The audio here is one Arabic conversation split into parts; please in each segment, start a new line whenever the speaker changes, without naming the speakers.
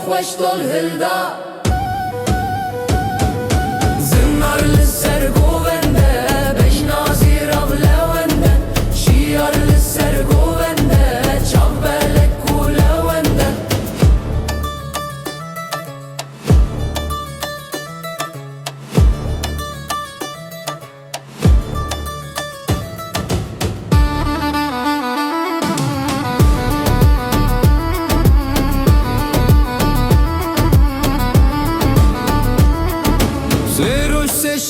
خوش دل هلدا زنار لسر گوونده بشنازی رو لونده شیار لسر گوونده چابلک و لونده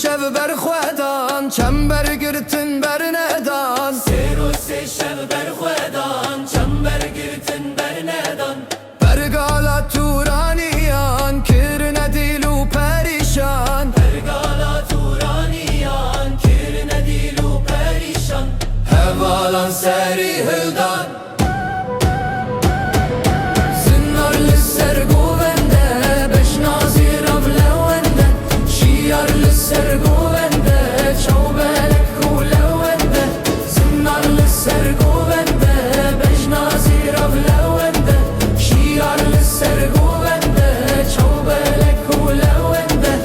شب بر خودان چنبر گرتن بر ندان سه شب بر خودان چنبر گرتن بر ندان برگالا تورانیان کرن دیل و پریشان برگالا تورانیان کرن دیل و پریشان هوالان سری هلدان زنار لسر گوونده بشنازی رو لونده شیار لسر گوونده چوبلک و لونده زنار لسر گوونده بشنازی رو لونده شیار لسر گوونده چوبلک و لونده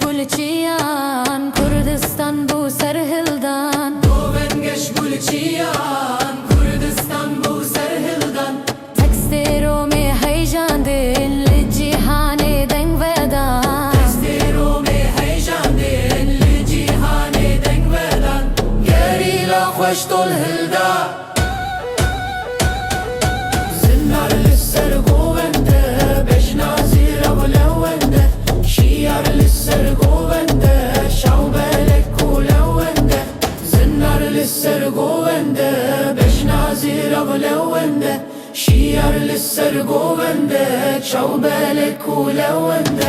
Gulçiyan Kurdistan bu serhildan Govengeş Gulçiyan Kurdistan bu serhildan Tekstero me heyecan din li cihane deng vedan Tekstero me heyecan din li cihane deng vedan Gerila خوش dol hilda Zinnar lisser govende beşnazi rav levende شیار لسر گوونده شوبلک و لونده زنار لسر گوونده بشنازی رو لونده شیار لسر گوونده شوبلک و لونده